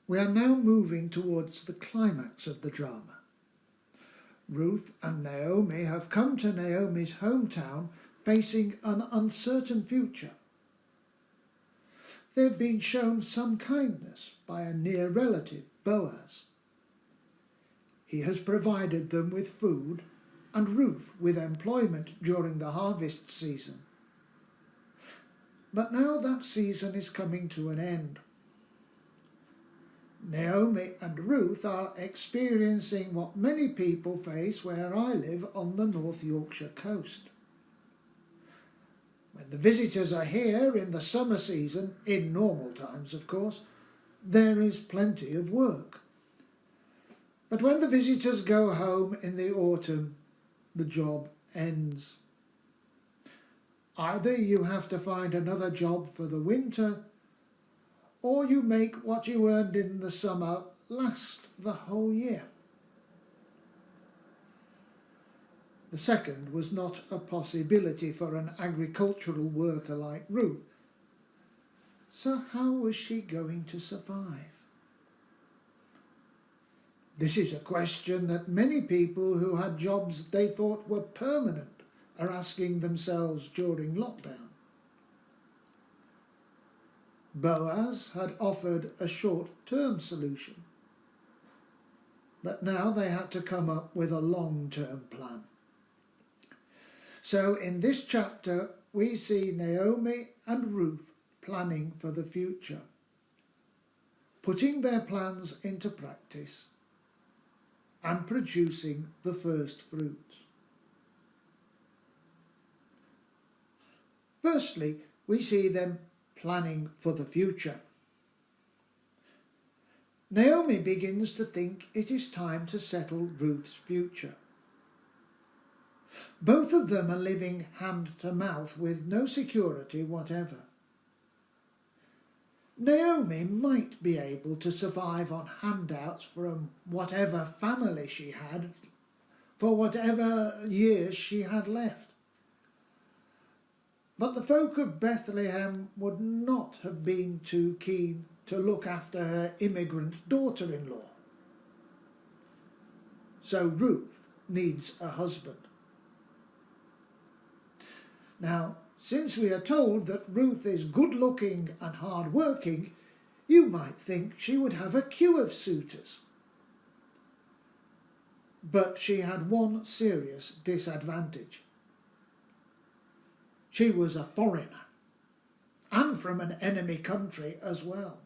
We are now moving towards the climax of the drama. Ruth and Naomi have come to Naomi's hometown facing an uncertain future. They've been shown some kindness by a near relative, Boaz. He has provided them with food and Ruth with employment during the harvest season. But now that season is coming to an end. Naomi and Ruth are experiencing what many people face where I live on the North Yorkshire coast. When the visitors are here in the summer season, in normal times of course, there is plenty of work. But when the visitors go home in the autumn, the job ends. Either you have to find another job for the winter, or you make what you earned in the summer last the whole year. The second was not a possibility for an agricultural worker like Ruth. So how was she going to survive? This is a question that many people who had jobs they thought were permanent are asking themselves during lockdown. Boaz had offered a short-term solution, but now they had to come up with a long-term plan. So in this chapter we see Naomi and Ruth planning for the future, putting their plans into practice and producing the first fruits. Firstly, we see them planning for the future. Naomi begins to think it is time to settle Ruth's future. Both of them are living hand to mouth with no security whatever. Naomi might be able to survive on handouts from whatever family she had for whatever years she had left. But the folk of Bethlehem would not have been too keen to look after her immigrant daughter-in-law. So Ruth needs a husband. Now, since we are told that Ruth is good-looking and hard-working, you might think she would have a queue of suitors. But she had one serious disadvantage. She was a foreigner, and from an enemy country as well.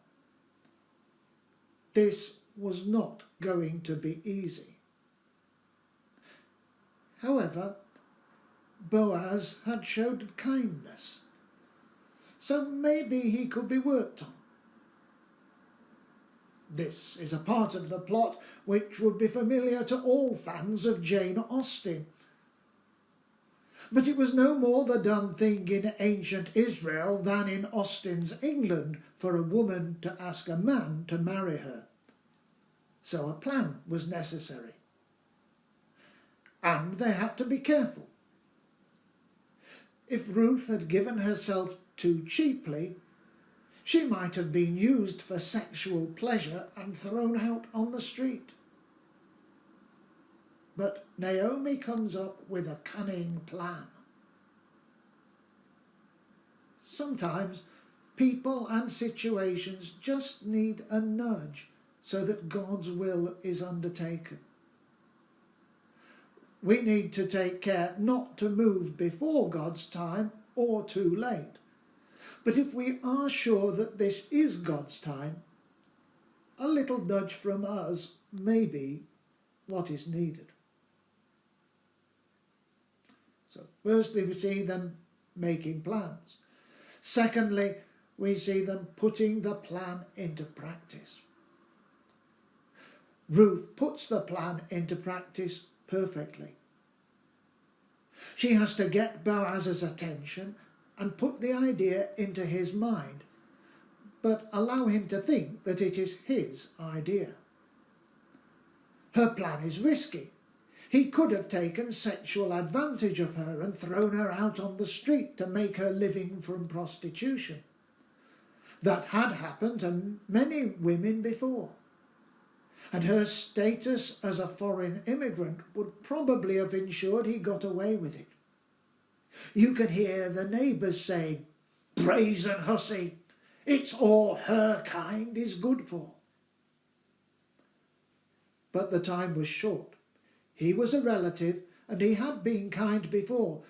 This was not going to be easy. However, Boaz had showed kindness, so maybe he could be worked on. This is a part of the plot which would be familiar to all fans of Jane Austen. But it was no more the done thing in ancient Israel than in Austen's England for a woman to ask a man to marry her. So a plan was necessary. And they had to be careful. If Ruth had given herself too cheaply, she might have been used for sexual pleasure and thrown out on the street. But Naomi comes up with a cunning plan. Sometimes people and situations just need a nudge so that God's will is undertaken. We need to take care not to move before God's time or too late. But if we are sure that this is God's time, a little nudge from us may be what is needed. So firstly, we see them making plans. Secondly, we see them putting the plan into practice. Ruth puts the plan into practice perfectly. She has to get Boaz's attention and put the idea into his mind, but allow him to think that it is his idea. Her plan is risky. He could have taken sexual advantage of her and thrown her out on the street to make her living from prostitution. That had happened to many women before, and her status as a foreign immigrant would probably have ensured he got away with it. You could hear the neighbours saying, "Brazen hussy, it's all her kind is good for." But the time was short. He was a relative and he had been kind before,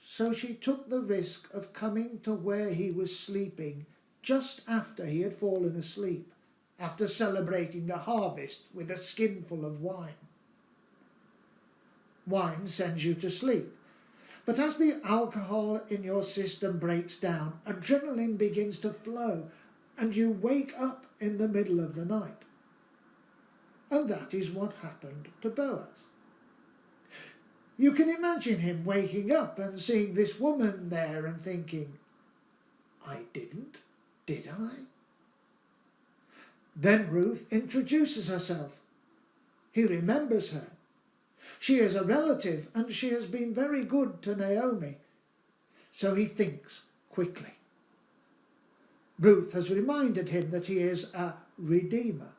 so she took the risk of coming to where he was sleeping just after he had fallen asleep, after celebrating the harvest with a skinful of wine. Wine sends you to sleep, but as the alcohol in your system breaks down, adrenaline begins to flow and you wake up in the middle of the night. And that is what happened to Boaz. You can imagine him waking up and seeing this woman there and thinking, "I didn't, did I?" Then Ruth introduces herself. He remembers her. She is a relative and she has been very good to Naomi. So he thinks quickly. Ruth has reminded him that he is a redeemer.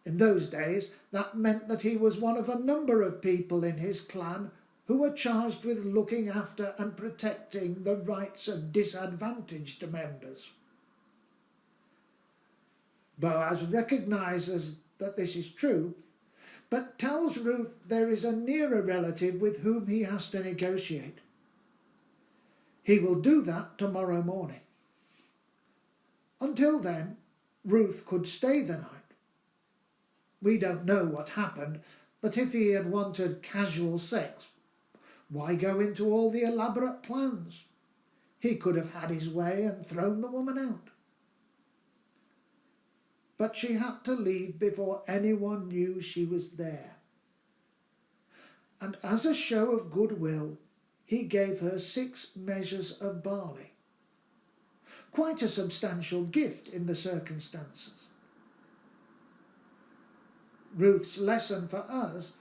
In those days, that meant that he was one of a number of people in his clan who were charged with looking after and protecting the rights of disadvantaged members. Boaz recognises that this is true, but tells Ruth there is a nearer relative with whom he has to negotiate. He will do that tomorrow morning. Until then, Ruth could stay the night. We don't know what happened, but if he had wanted casual sex, why go into all the elaborate plans? He could have had his way and thrown the woman out. But she had to leave before anyone knew she was there. And as a show of goodwill, he gave her 6 measures of barley. Quite a substantial gift in the circumstances. Ruth's lesson for us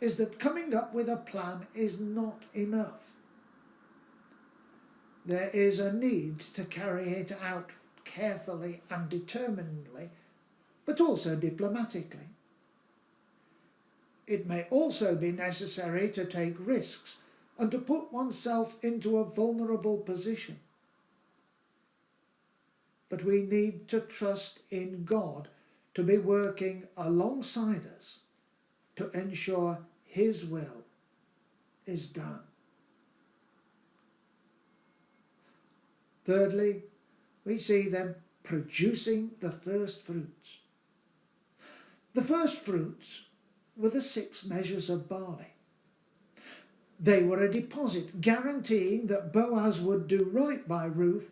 is that coming up with a plan is not enough. There is a need to carry it out carefully and determinedly, but also diplomatically. It may also be necessary to take risks and to put oneself into a vulnerable position. But we need to trust in God to be working alongside us to ensure his will is done. Thirdly, we see them producing the first fruits. The first fruits were the 6 measures of barley. They were a deposit guaranteeing that Boaz would do right by Ruth,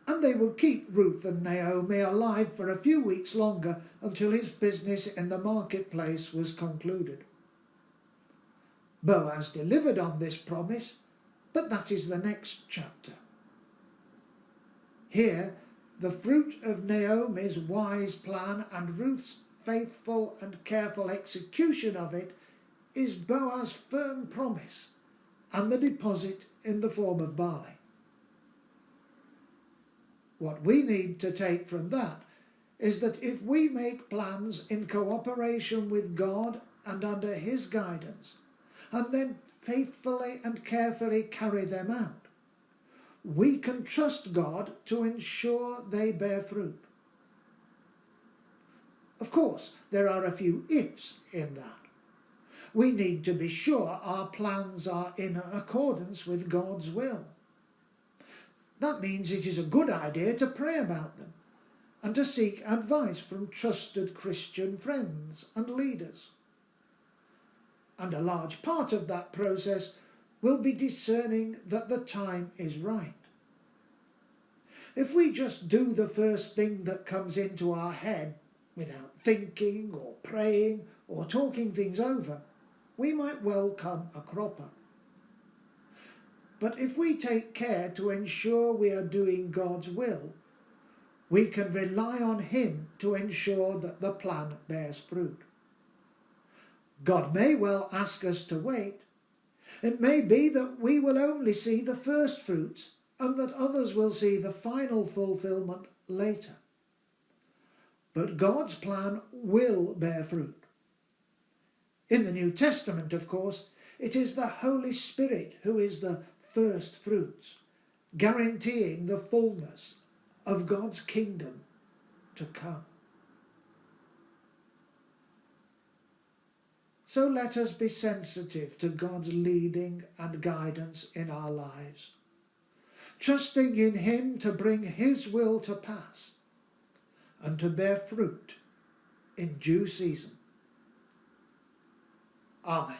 and they would keep Ruth and Naomi alive for a few weeks longer until his business in the marketplace was concluded. Boaz delivered on this promise, but that is the next chapter. Here, the fruit of Naomi's wise plan and Ruth's faithful and careful execution of it is Boaz's firm promise and the deposit in the form of barley. What we need to take from that is that if we make plans in cooperation with God and under his guidance, and then faithfully and carefully carry them out, we can trust God to ensure they bear fruit. Of course, there are a few ifs in that. We need to be sure our plans are in accordance with God's will. That means it is a good idea to pray about them and to seek advice from trusted Christian friends and leaders. And a large part of that process will be discerning that the time is right. If we just do the first thing that comes into our head without thinking or praying or talking things over, we might well come a cropper. But if we take care to ensure we are doing God's will, we can rely on him to ensure that the plan bears fruit. God may well ask us to wait. It may be that we will only see the first fruits and that others will see the final fulfillment later. But God's plan will bear fruit. In the New Testament, of course, it is the Holy Spirit who is the first fruits, guaranteeing the fullness of God's kingdom to come. So let us be sensitive to God's leading and guidance in our lives, trusting in Him to bring His will to pass and to bear fruit in due season. Amen.